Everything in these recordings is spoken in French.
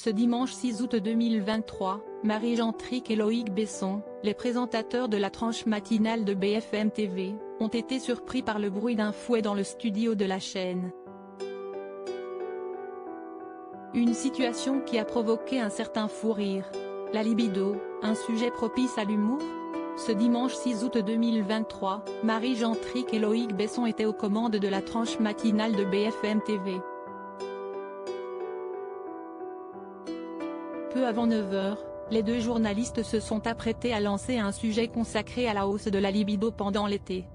Ce dimanche 6 août 2023, Marie Gentrick et Loïc Besson, les présentateurs de la tranche matinale de BFM TV, ont été surpris par le bruit d'un fouet dans le studio de la chaîne. Une situation qui a provoqué un certain fou rire. La libido, un sujet propice à l'humour? Ce dimanche 6 août 2023, Marie Gentrick et Loïc Besson étaient aux commandes de la tranche matinale de BFM TV. Peu avant 9h, les deux journalistes se sont apprêtés à lancer un sujet consacré à la hausse de la libido pendant l'été.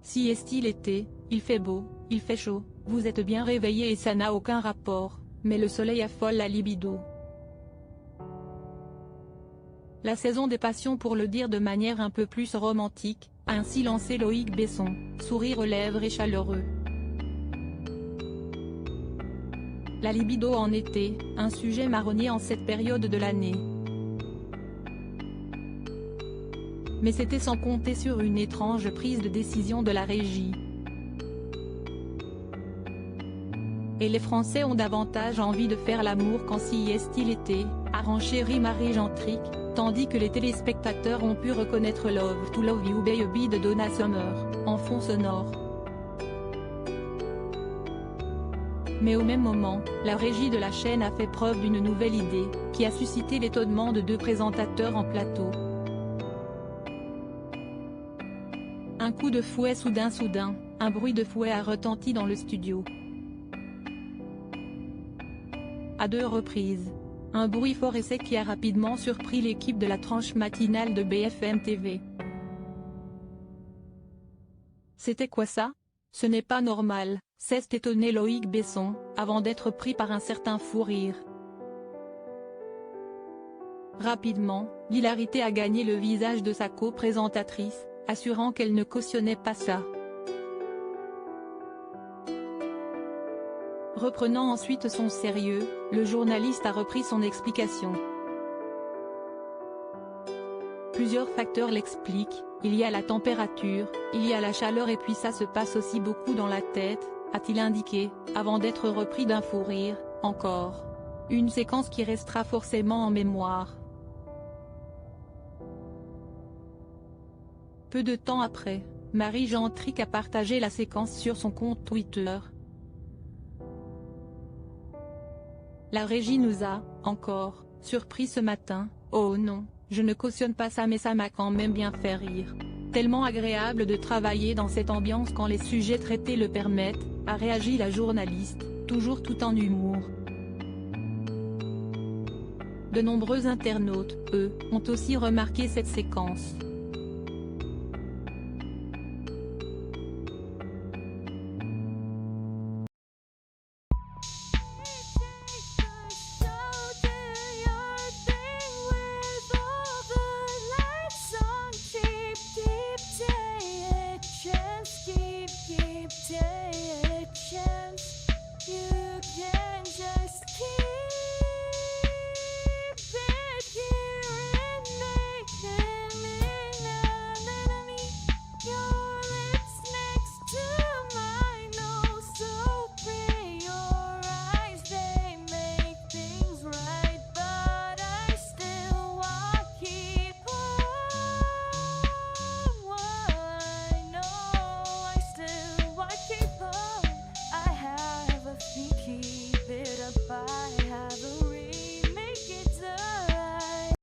Si est-il été, il fait beau, il fait chaud, vous êtes bien réveillés et ça n'a aucun rapport, mais le soleil affole la libido. La saison des passions, pour le dire de manière un peu plus romantique, a ainsi lancé Loïc Besson, sourire aux lèvres et chaleureux. La libido en été, un sujet marronnier en cette période de l'année. Mais c'était sans compter sur une étrange prise de décision de la régie. Et les Français ont davantage envie de faire l'amour quand si est-il été, a renchéri Marie Gentrick, tandis que les téléspectateurs ont pu reconnaître Love to Love You Baby de Donna Summer, en fond sonore. Mais au même moment, la régie de la chaîne a fait preuve d'une nouvelle idée, qui a suscité l'étonnement de deux présentateurs en plateau. Un coup de fouet soudain, un bruit de fouet a retenti dans le studio. À deux reprises. Un bruit fort et sec qui a rapidement surpris l'équipe de la tranche matinale de BFM TV. C'était quoi ça? Ce n'est pas normal, s'est étonné Loïc Besson, avant d'être pris par un certain fou rire. Rapidement, l'hilarité a gagné le visage de sa co-présentatrice, assurant qu'elle ne cautionnait pas ça. Reprenant ensuite son sérieux, le journaliste a repris son explication. Plusieurs facteurs l'expliquent, il y a la température, il y a la chaleur et puis ça se passe aussi beaucoup dans la tête, a-t-il indiqué, avant d'être repris d'un fou rire, encore. Une séquence qui restera forcément en mémoire. Peu de temps après, Marie Gentrick a partagé la séquence sur son compte Twitter. La régie nous a, encore, surpris ce matin, oh non, je ne cautionne pas ça mais ça m'a quand même bien fait rire. Tellement agréable de travailler dans cette ambiance quand les sujets traités le permettent, a réagi la journaliste, toujours tout en humour. De nombreux internautes, eux, ont aussi remarqué cette séquence.